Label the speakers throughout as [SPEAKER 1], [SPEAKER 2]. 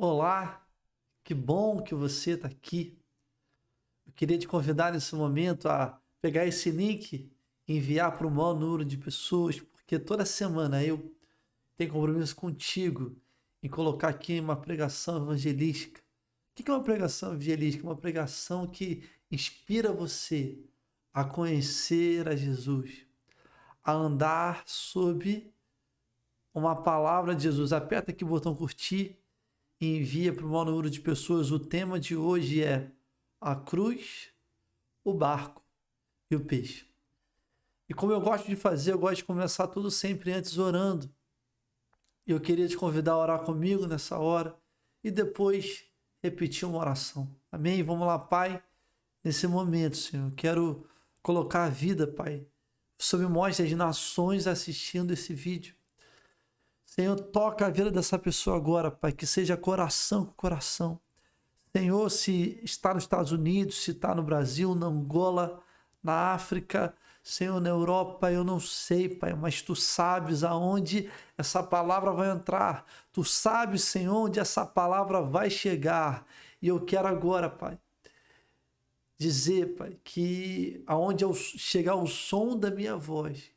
[SPEAKER 1] Olá, que bom que você está aqui. Eu queria te convidar nesse momento a pegar esse link e enviar para o maior número de pessoas, porque toda semana eu tenho compromisso contigo em colocar aqui uma pregação evangelística. O que é uma pregação evangelística? Uma pregação que inspira você a conhecer a Jesus, a andar sob uma palavra de Jesus. Aperta aqui o botão curtir e envia para o maior número de pessoas. O tema de hoje é a cruz, o barco e o peixe. E como eu gosto de fazer, eu gosto de começar tudo sempre antes orando. E eu queria te convidar a orar comigo nessa hora e depois repetir uma oração. Amém? Vamos lá, Pai, nesse momento, Senhor. Eu quero colocar a vida, Pai, sob mostra as nações assistindo esse vídeo. Senhor, toca a vida dessa pessoa agora, Pai, que seja coração com coração. Senhor, se está nos Estados Unidos, se está no Brasil, na Angola, na África, Senhor, na Europa, eu não sei, Pai, mas Tu sabes aonde essa palavra vai entrar. Tu sabes, Senhor, onde essa palavra vai chegar. E eu quero agora, Pai, dizer, Pai, que aonde chegar o som da minha voz,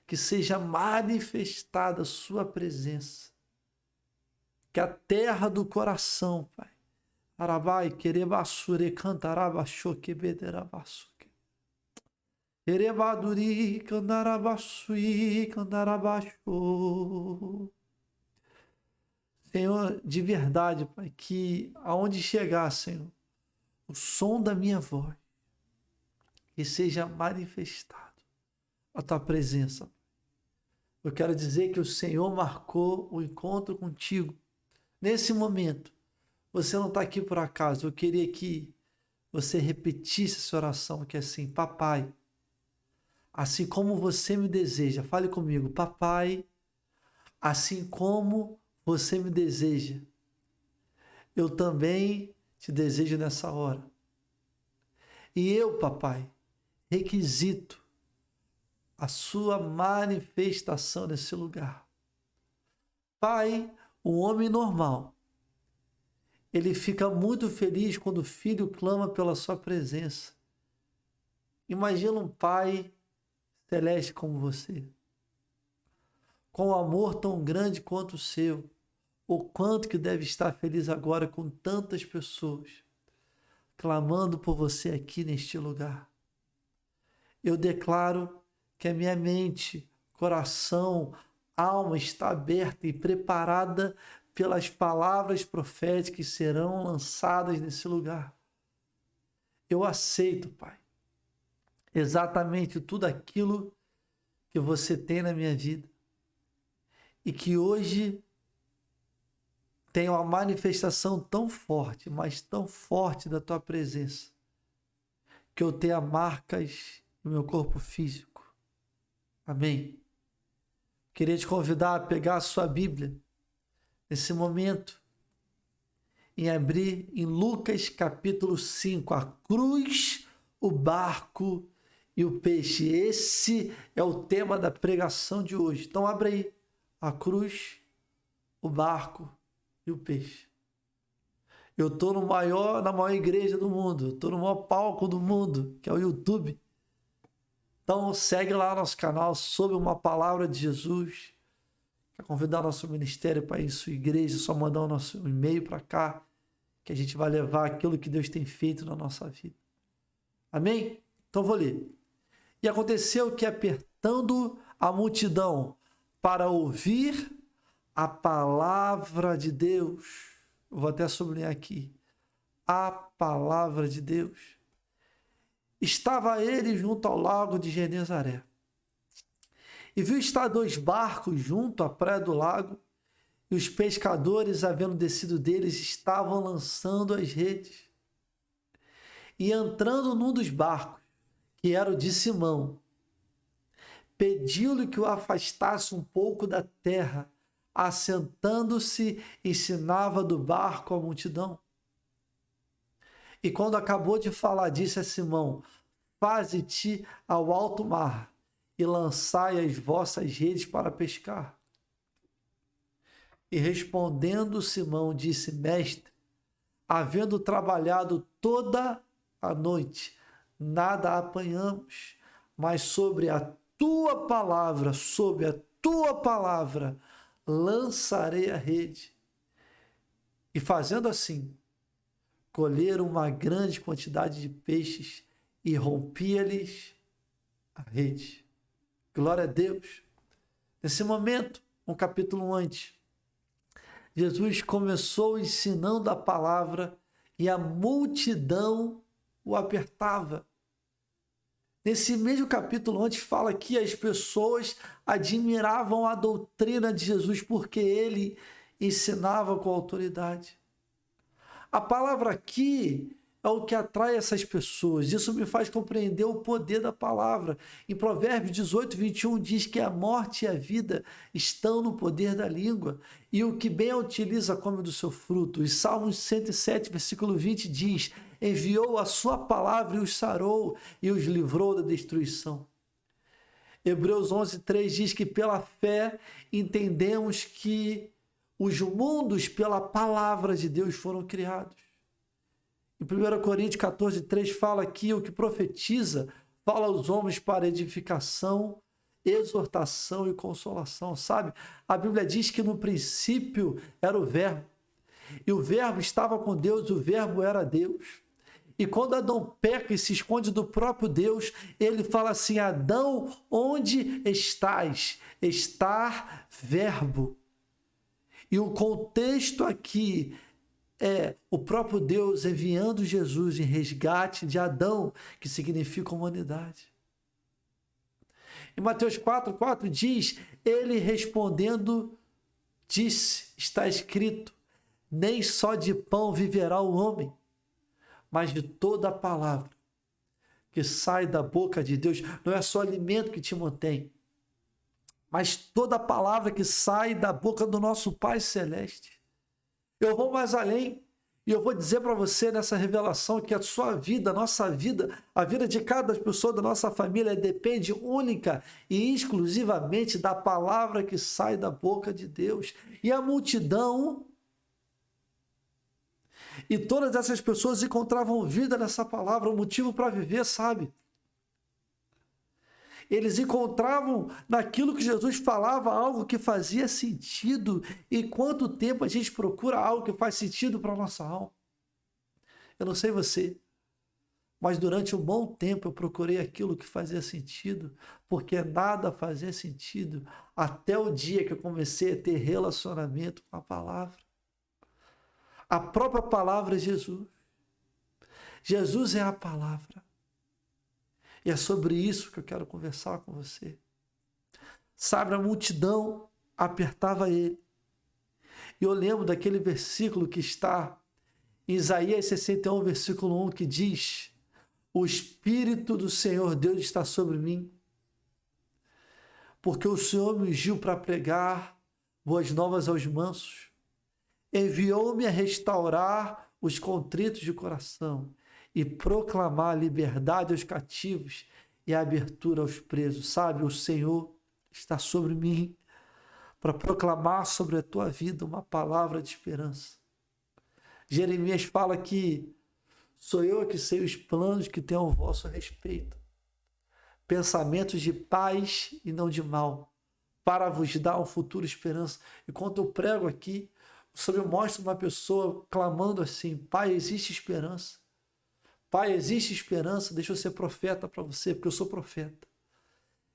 [SPEAKER 1] que seja manifestada a Sua presença. Que a terra do coração, Pai, Arabai, querebassure, cantarabachô, quebederabaçuque. Erebaduri, candarabaçui, candarabachô. Senhor, de verdade, Pai, que aonde chegar, Senhor, o som da minha voz, que seja manifestado a Tua presença. Eu quero dizer que o Senhor marcou o encontro contigo. Nesse momento, você não está aqui por acaso. Eu queria que você repetisse essa oração, que é assim: Papai, assim como você me deseja, fale comigo, Papai, assim como você me deseja, eu também te desejo nessa hora. E eu, Papai, requisito a sua manifestação nesse lugar. Pai, o homem normal, ele fica muito feliz quando o filho clama pela sua presença. Imagina um pai celeste como você, com um amor tão grande quanto o seu. O quanto que deve estar feliz agora com tantas pessoas clamando por você aqui neste lugar. Eu declaro que a minha mente, coração, alma está aberta e preparada pelas palavras proféticas que serão lançadas nesse lugar. Eu aceito, Pai, exatamente tudo aquilo que você tem na minha vida e que hoje tem uma manifestação tão forte, mas tão forte da Tua presença, que eu tenha marcas no meu corpo físico. Amém? Queria te convidar a pegar a sua Bíblia nesse momento e abrir em Lucas capítulo 5, a cruz, o barco e o peixe. Esse é o tema da pregação de hoje. Então abre aí, a cruz, o barco e o peixe. Eu estou na maior igreja do mundo, estou no maior palco do mundo, que é o YouTube. Então segue lá nosso canal, Sob uma Palavra de Jesus. Quer convidar nosso ministério para ir em sua igreja, só mandar o nosso e-mail para cá, que a gente vai levar aquilo que Deus tem feito na nossa vida. Amém? Então vou ler. E aconteceu que, apertando a multidão para ouvir a palavra de Deus, eu vou até sublinhar aqui, a palavra de Deus, estava ele junto ao lago de Genezaré. E viu estar 2 barcos junto à praia do lago, e os pescadores, havendo descido deles, estavam lançando as redes. E entrando num dos barcos, que era o de Simão, pediu-lhe que o afastasse um pouco da terra. Assentando-se, ensinava do barco a multidão. E quando acabou de falar, disse a Simão: faze-te ao alto mar e lançai as vossas redes para pescar. E respondendo Simão, disse: Mestre, havendo trabalhado toda a noite, nada apanhamos, mas sobre a tua palavra, lançarei a rede. E fazendo assim, colheram uma grande quantidade de peixes e rompia-lhes a rede. Glória a Deus. Nesse momento, um capítulo antes, Jesus começou ensinando a palavra e a multidão o apertava. Nesse mesmo capítulo antes fala que as pessoas admiravam a doutrina de Jesus porque ele ensinava com autoridade. A palavra aqui é o que atrai essas pessoas. Isso me faz compreender o poder da palavra. Em Provérbios 18, 21 diz que a morte e a vida estão no poder da língua, e o que bem a utiliza come do seu fruto. E Salmos 107, versículo 20 diz: enviou a sua palavra e os sarou e os livrou da destruição. Hebreus 11, 3 diz que pela fé entendemos que os mundos pela palavra de Deus foram criados. Em 1 Coríntios 14, 3 fala que o que profetiza fala aos homens para edificação, exortação e consolação. Sabe? A Bíblia diz que no princípio era o verbo. E o verbo estava com Deus, o verbo era Deus. E quando Adão peca e se esconde do próprio Deus, ele fala assim: Adão, onde estás? Estar verbo. E o contexto aqui é o próprio Deus enviando Jesus em resgate de Adão, que significa humanidade. Em Mateus 4 diz, ele respondendo, disse, está escrito, nem só de pão viverá o homem, mas de toda a palavra que sai da boca de Deus. Não é só alimento que te mantém, mas toda a palavra que sai da boca do nosso Pai Celeste. Eu vou mais além e eu vou dizer para você nessa revelação que a sua vida, a nossa vida, a vida de cada pessoa da nossa família depende única e exclusivamente da palavra que sai da boca de Deus. E a multidão e todas essas pessoas encontravam vida nessa palavra, um motivo para viver, sabe? Eles encontravam naquilo que Jesus falava algo que fazia sentido. E quanto tempo a gente procura algo que faz sentido para a nossa alma? Eu não sei você, mas durante um bom tempo eu procurei aquilo que fazia sentido, porque nada fazia sentido até o dia que eu comecei a ter relacionamento com a palavra. A própria palavra é Jesus. Jesus é a palavra. E é sobre isso que eu quero conversar com você. Sabe, a multidão apertava ele. E eu lembro daquele versículo que está em Isaías 61, versículo 1, que diz: o Espírito do Senhor Deus está sobre mim, porque o Senhor me ungiu para pregar boas novas aos mansos. Enviou-me a restaurar os contritos de coração e proclamar a liberdade aos cativos e a abertura aos presos. Sabe, o Senhor está sobre mim para proclamar sobre a tua vida uma palavra de esperança. Jeremias fala que sou eu que sei os planos que tenho ao vosso respeito, pensamentos de paz e não de mal, para vos dar um futuro esperança. E quando eu prego aqui, o Senhor mostra uma pessoa clamando assim: Pai, existe esperança. Pai, existe esperança. Deixa eu ser profeta para você, porque eu sou profeta.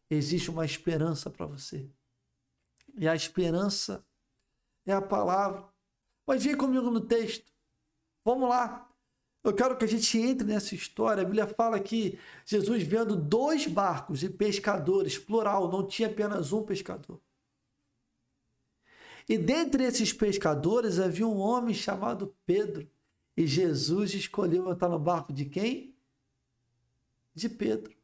[SPEAKER 1] Existe uma esperança para você. E a esperança é a palavra. Mas vem comigo no texto. Vamos lá. Eu quero que a gente entre nessa história. A Bíblia fala que Jesus vendo 2 barcos e pescadores, plural, não tinha apenas um pescador. E dentre esses pescadores havia um homem chamado Pedro. E Jesus escolheu entrar no barco de quem? De Pedro.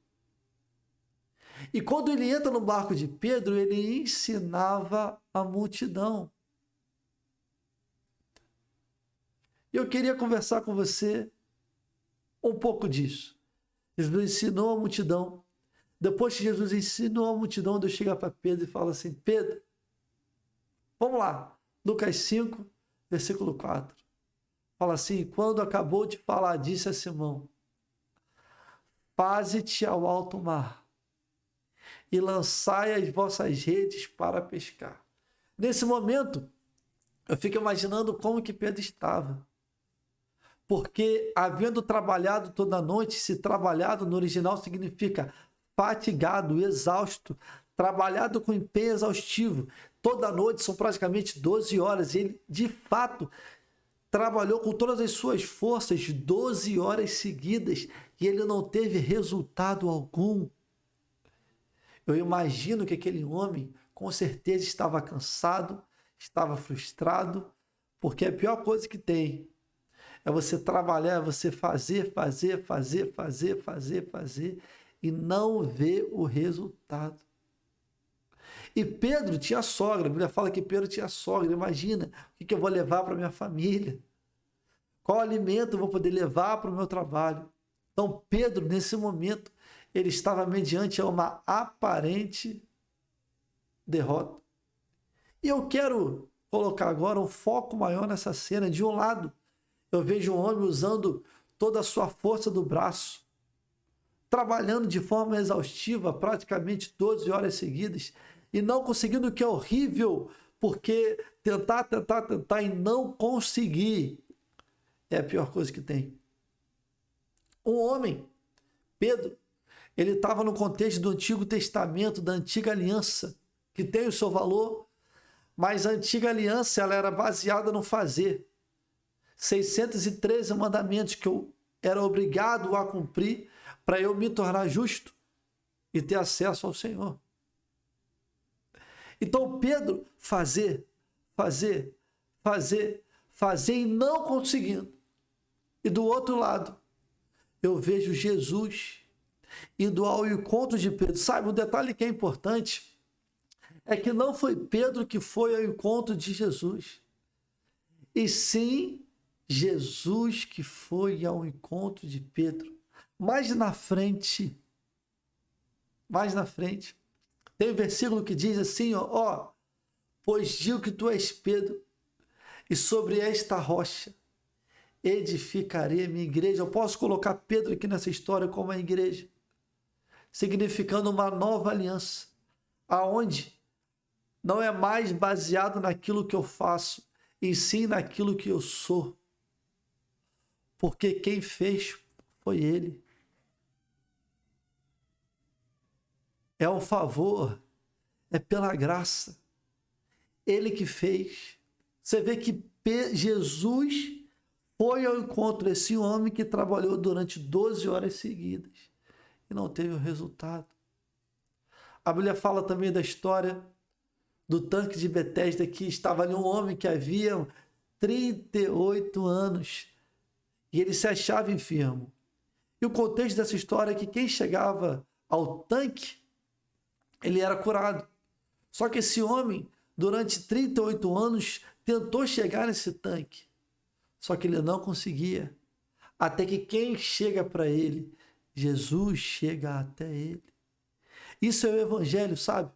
[SPEAKER 1] E quando ele entra no barco de Pedro, ele ensinava a multidão. Eu queria conversar com você um pouco disso. Jesus ensinou a multidão. Depois que Jesus ensinou a multidão, Deus chega para Pedro e fala assim: Pedro, vamos lá, Lucas 5, versículo 4. Fala assim: quando acabou de falar, disse a Simão: faze-te ao alto mar e lançai as vossas redes para pescar. Nesse momento, eu fico imaginando como que Pedro estava. Porque, havendo trabalhado toda a noite, se trabalhado no original significa fatigado, exausto, trabalhado com empenho exaustivo. Toda a noite são praticamente 12 horas. Ele, de fato, trabalhou com todas as suas forças 12 horas seguidas e ele não teve resultado algum. Eu imagino que aquele homem, com certeza, estava cansado, estava frustrado, porque a pior coisa que tem é você trabalhar, você fazer e não ver o resultado. E Pedro tinha sogra, a Bíblia fala que Pedro tinha sogra. Imagina, o que eu vou levar para minha família? Qual alimento eu vou poder levar para o meu trabalho? Então Pedro, nesse momento, ele estava mediante a uma aparente derrota. E eu quero colocar agora um foco maior nessa cena. De um lado, eu vejo um homem usando toda a sua força do braço, trabalhando de forma exaustiva, praticamente 12 horas seguidas, e não conseguindo, o que é horrível, porque tentar e não conseguir é a pior coisa que tem. Um homem, Pedro, ele estava no contexto do Antigo Testamento, da Antiga Aliança, que tem o seu valor, mas a Antiga Aliança ela era baseada no fazer. 613 mandamentos que eu era obrigado a cumprir para eu me tornar justo e ter acesso ao Senhor. Então Pedro fazer e não conseguindo. E do outro lado, eu vejo Jesus indo ao encontro de Pedro. Sabe, um detalhe que é importante é que não foi Pedro que foi ao encontro de Jesus, e sim Jesus que foi ao encontro de Pedro. Mais na frente, tem um versículo que diz assim, ó, pois digo que tu és Pedro, e sobre esta rocha edificarei a minha igreja. Eu posso colocar Pedro aqui nessa história como a igreja, significando uma nova aliança, aonde não é mais baseado naquilo que eu faço, e sim naquilo que eu sou. Porque quem fez foi Ele. É um favor, é pela graça. Ele que fez. Você vê que Jesus foi ao encontro desse homem que trabalhou durante 12 horas seguidas e não teve o resultado. A Bíblia fala também da história do tanque de Betesda, que estava ali um homem que havia 38 anos e ele se achava enfermo. E o contexto dessa história é que quem chegava ao tanque, ele era curado. Só que esse homem, durante 38 anos, tentou chegar nesse tanque, só que ele não conseguia. Até que quem chega para ele, Jesus chega até ele. Isso é o evangelho, sabe?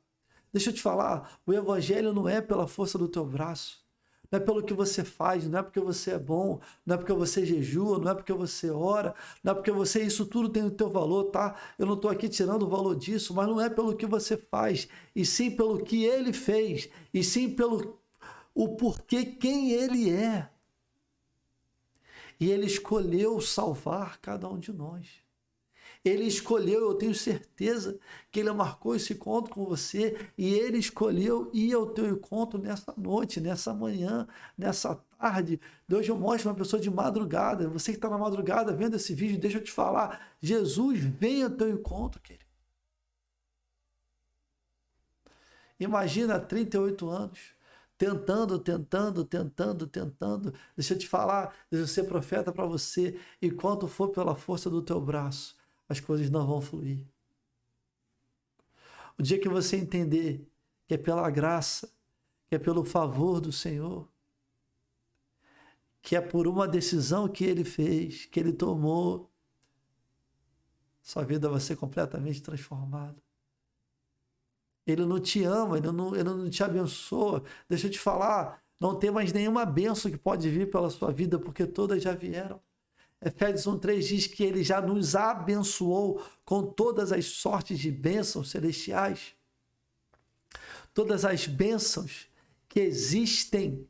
[SPEAKER 1] Deixa eu te falar, o evangelho não é pela força do teu braço, não é pelo que você faz, não é porque você é bom, não é porque você jejua, não é porque você ora, não é porque você, isso tudo tem o teu valor, tá? Eu não estou aqui tirando o valor disso, mas não é pelo que você faz, e sim pelo que ele fez, e sim pelo o porquê, quem ele é. E ele escolheu salvar cada um de nós. Ele escolheu, eu tenho certeza que ele marcou esse encontro com você, e ele escolheu ir ao teu encontro nessa noite, nessa manhã, nessa tarde. Deus eu mostro uma pessoa de madrugada. Você que está na madrugada vendo esse vídeo, deixa eu te falar, Jesus vem ao teu encontro, querido. Imagina 38 anos, tentando. Deixa eu te falar, deixa eu ser profeta para você, enquanto for pela força do teu braço, as coisas não vão fluir. O dia que você entender que é pela graça, que é pelo favor do Senhor, que é por uma decisão que Ele fez, que Ele tomou, sua vida vai ser completamente transformada. Ele não te ama, ele não te abençoa. Deixa eu te falar, Não tem mais nenhuma bênção que pode vir pela sua vida, porque todas já vieram. Efésios 1:3 diz que ele já nos abençoou com todas as sortes de bênçãos celestiais. Todas as bênçãos que existem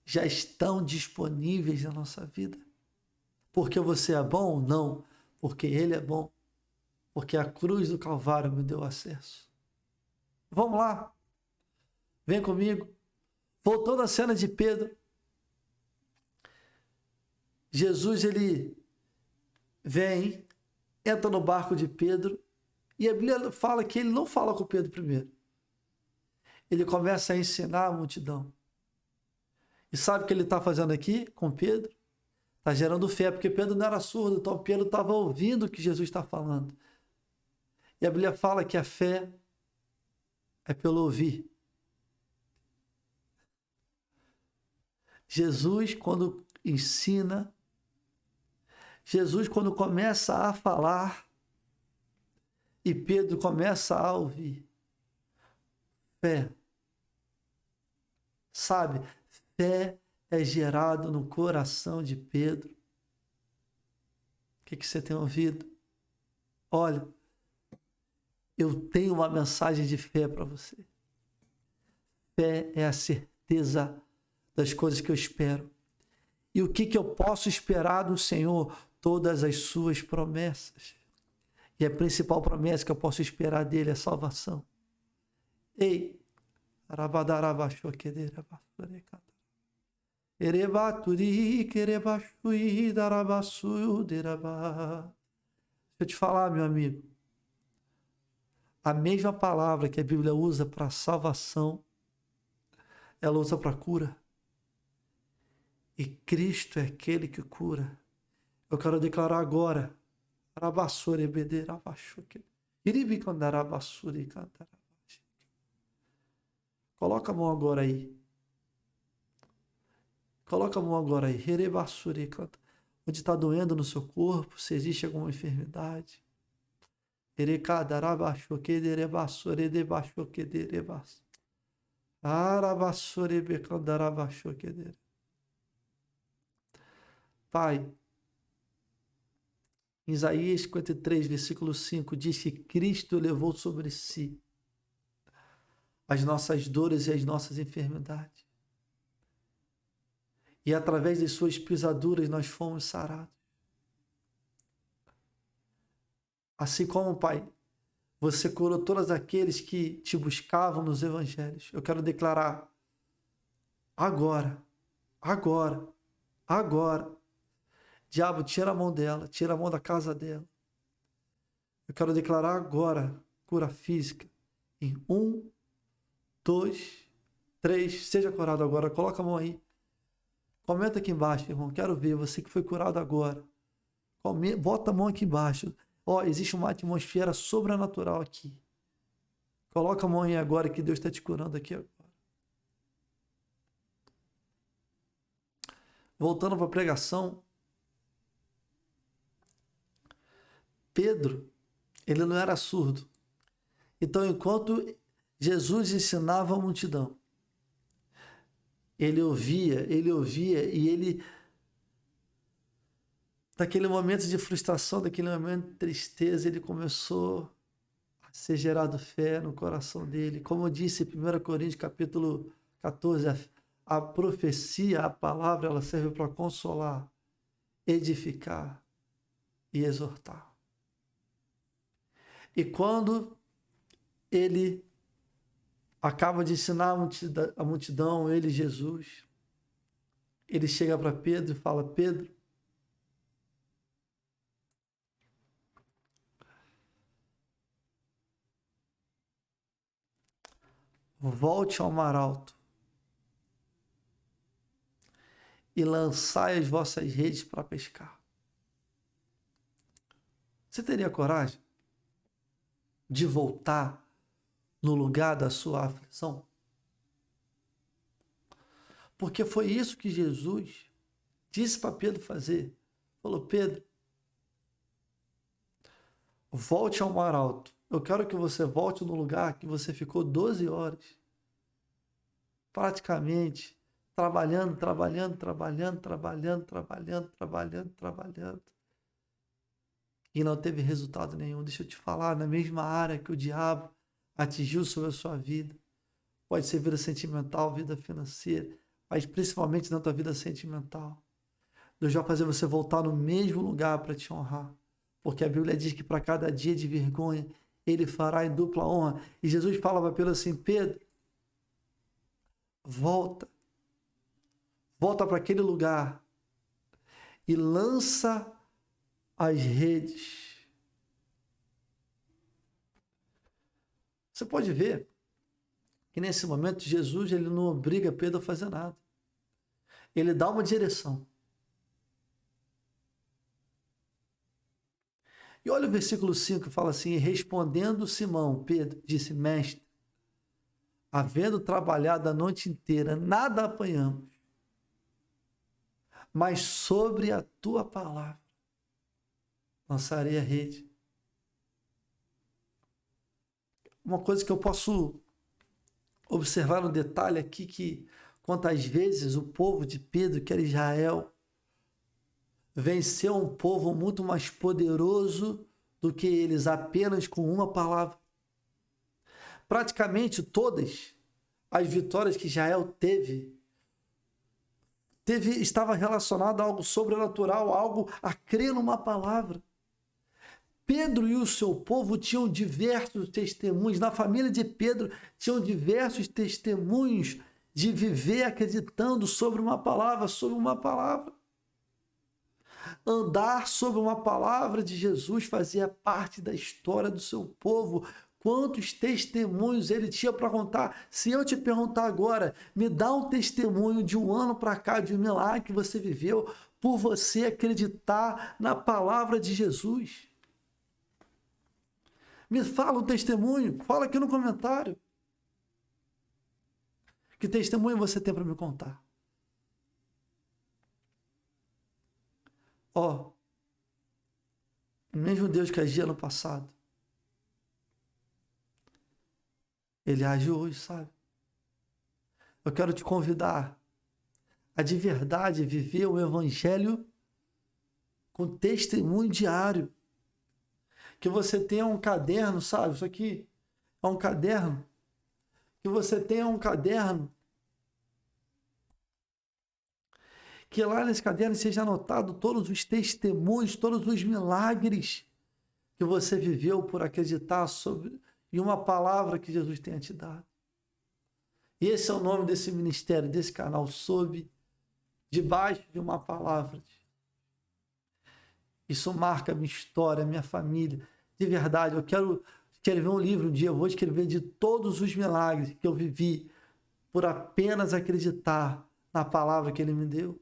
[SPEAKER 1] já estão disponíveis na nossa vida. Porque você é bom? Não. Porque ele é bom. Porque a cruz do Calvário me deu acesso. Vamos lá. Vem comigo. Voltando à cena de Pedro. Jesus, ele vem, entra no barco de Pedro, e a Bíblia fala que ele não fala com Pedro primeiro. Ele começa a ensinar a multidão. E sabe o que ele está fazendo aqui com Pedro? Está gerando fé, porque Pedro não era surdo, então Pedro estava ouvindo o que Jesus está falando. E a Bíblia fala que a fé é pelo ouvir. Jesus, quando ensina, Jesus, quando começa a falar, e Pedro começa a ouvir. Fé. Sabe, fé é gerado no coração de Pedro. O que você tem ouvido? Olha, eu tenho uma mensagem de fé para você. Fé é a certeza das coisas que eu espero. E o que eu posso esperar do Senhor? Todas as suas promessas. E a principal promessa que eu posso esperar dele é a salvação. Ei, deixa eu te falar, meu amigo. A mesma palavra que a Bíblia usa para salvação, ela usa para cura. E Cristo é aquele que cura. Eu quero declarar agora. Coloca a mão agora aí. Coloca a mão agora aí. Onde está doendo no seu corpo, se existe alguma enfermidade. Pai, em Isaías 53, versículo 5, diz que Cristo levou sobre si as nossas dores e as nossas enfermidades. E através de suas pisaduras nós fomos sarados. Assim como, Pai, você curou todos aqueles que te buscavam nos evangelhos. Eu quero declarar agora. Diabo, tira a mão dela, tira a mão da casa dela. Eu quero declarar agora cura física. Em 1, 2, 3, seja curado agora. Coloca a mão aí. Comenta aqui embaixo, irmão. Quero ver você que foi curado agora. Bota a mão aqui embaixo. Ó, existe uma atmosfera sobrenatural aqui. Coloca a mão aí agora que Deus está te curando aqui agora. Voltando para a pregação. Pedro, ele não era surdo. Então, enquanto Jesus ensinava a multidão, ele ouvia e ele, daquele momento de frustração, daquele momento de tristeza, ele começou a ser gerado fé no coração dele. Como eu disse em 1 Coríntios capítulo 14, a profecia, a palavra, ela serve para consolar, edificar e exortar. E quando ele acaba de ensinar a multidão, ele, Jesus, ele chega para Pedro e fala: Pedro, volte ao mar alto e lançai as vossas redes para pescar. Você teria coragem de voltar no lugar da sua aflição? Porque foi isso que Jesus disse para Pedro fazer. Falou: Pedro, volte ao mar alto. Eu quero que você volte no lugar que você ficou 12 horas. praticamente trabalhando, e não teve resultado nenhum. Deixa eu te falar, na mesma área que o diabo atingiu sobre a sua vida, pode ser vida sentimental, vida financeira, mas principalmente na tua vida sentimental. Deus vai fazer você voltar no mesmo lugar para te honrar. Porque a Bíblia diz que para cada dia de vergonha, Ele fará em dupla honra. E Jesus fala para Pedro assim, Pedro, volta para aquele lugar e lança as redes. Você pode ver que nesse momento Jesus ele não obriga Pedro a fazer nada. Ele dá uma direção. E olha o versículo 5 que fala assim, respondendo Simão, Pedro, disse, mestre, havendo trabalhado a noite inteira, nada apanhamos, mas sobre a tua palavra lançarei a rede. Uma coisa que eu posso observar no detalhe aqui, que quantas vezes o povo de Pedro, que era Israel, venceu um povo muito mais poderoso do que eles, apenas com uma palavra. Praticamente todas as vitórias que Israel teve estava relacionado a algo sobrenatural, algo a crer numa palavra. Pedro e o seu povo tinham diversos testemunhos, na família de Pedro tinham diversos testemunhos de viver acreditando sobre uma palavra, Andar sobre uma palavra de Jesus fazia parte da história do seu povo. Quantos testemunhos ele tinha para contar? Se eu te perguntar agora, me dá um testemunho de um ano para cá, de um milagre que você viveu, por você acreditar na palavra de Jesus. Me fala um testemunho, fala aqui no comentário. Que testemunho você tem para me contar? Ó, o mesmo Deus que agia no passado, Ele age hoje, sabe? Eu quero te convidar a de verdade viver o Evangelho com testemunho diário. Que você tenha um caderno, sabe? Isso aqui é um caderno. Que você tenha um caderno. Que lá nesse caderno seja anotado todos os testemunhos, todos os milagres que você viveu por acreditar em uma palavra que Jesus tenha te dado. E esse é o nome desse ministério, desse canal, sob, debaixo de uma palavra. Isso marca a minha história, a minha família. De verdade, eu quero escrever um livro um dia, eu vou escrever de todos os milagres que eu vivi por apenas acreditar na palavra que Ele me deu.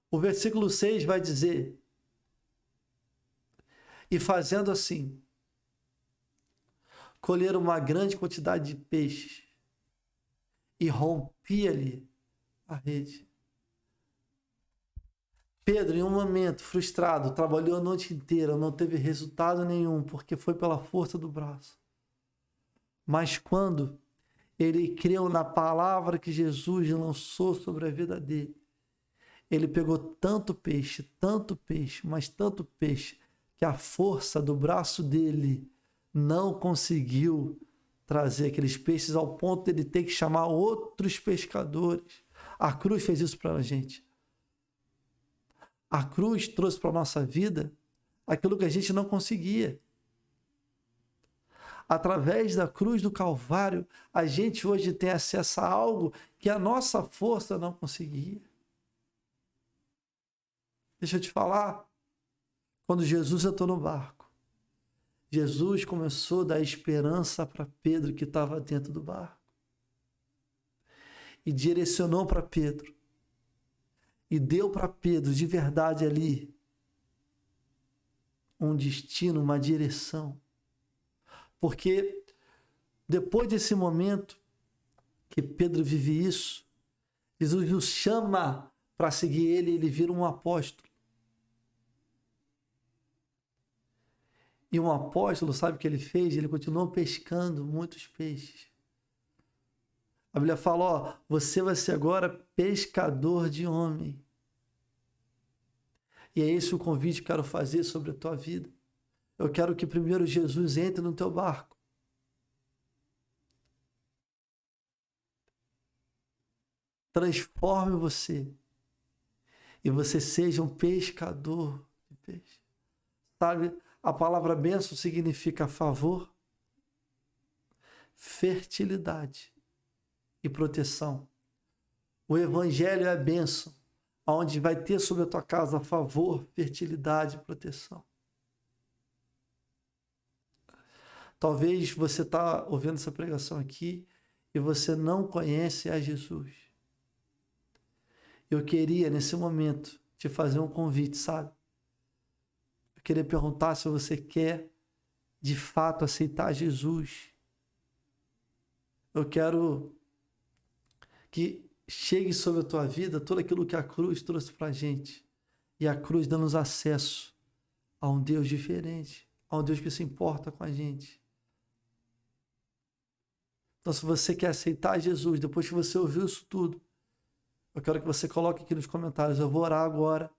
[SPEAKER 1] O versículo 6 vai dizer, e fazendo assim, colheram uma grande quantidade de peixes e rompia-lhe a rede. Pedro, em um momento frustrado, trabalhou a noite inteira, não teve resultado nenhum, porque foi pela força do braço. Mas quando ele creu na palavra que Jesus lançou sobre a vida dele, ele pegou tanto peixe, mas tanto peixe, que a força do braço dele não conseguiu trazer aqueles peixes ao ponto de ele ter que chamar outros pescadores. A cruz fez isso para a gente. A cruz trouxe para a nossa vida aquilo que a gente não conseguia. Através da cruz do Calvário, a gente hoje tem acesso a algo que a nossa força não conseguia. Deixa eu te falar, quando Jesus entrou no barco, Jesus começou a dar esperança para Pedro que estava dentro do barco. E direcionou para Pedro. E deu para Pedro, de verdade ali, um destino, uma direção. Porque depois desse momento que Pedro vive isso, Jesus o chama para seguir ele e ele vira um apóstolo. E um apóstolo, sabe o que ele fez? Ele continuou pescando muitos peixes. A Bíblia fala, ó, você vai ser agora pescador de homem. E é esse o convite que eu quero fazer sobre a tua vida. Eu quero que primeiro Jesus entre no teu barco. Transforme você. E você seja um pescador de peixe. Sabe, a palavra bênção significa favor, fertilidade e proteção. O evangelho é a bênção, onde vai ter sobre a tua casa favor, fertilidade e proteção. Talvez você está ouvindo essa pregação aqui e você não conhece a Jesus. Eu queria, nesse momento, te fazer um convite, sabe? Eu queria perguntar se você quer, de fato, aceitar Jesus. Eu quero que chegue sobre a tua vida tudo aquilo que a cruz trouxe para a gente. E a cruz dá-nos acesso a um Deus diferente, a um Deus que se importa com a gente. Então, se você quer aceitar Jesus, depois que você ouviu isso tudo, eu quero que você coloque aqui nos comentários. Eu vou orar agora.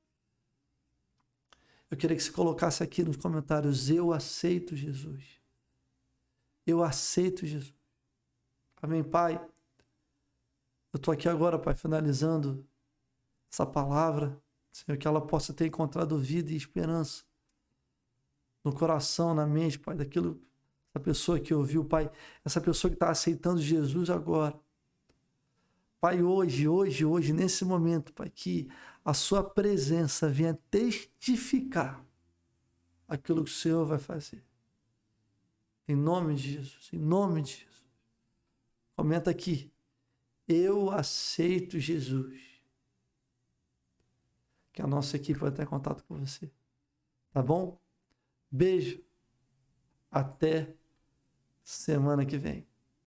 [SPEAKER 1] Eu queria que você colocasse aqui nos comentários: eu aceito Jesus. Eu aceito Jesus. Amém, Pai? Eu estou aqui agora, Pai, finalizando essa palavra. Senhor, que ela possa ter encontrado vida e esperança no coração, na mente, Pai, daquilo, essa pessoa que ouviu, Pai, essa pessoa que está aceitando Jesus agora. Pai, hoje, nesse momento, Pai, que a sua presença venha testificar aquilo que o Senhor vai fazer. Em nome de Jesus, em nome de Jesus. Comenta aqui: eu aceito Jesus. Que a nossa equipe vai ter contato com você. Tá bom? Beijo. Até semana que vem.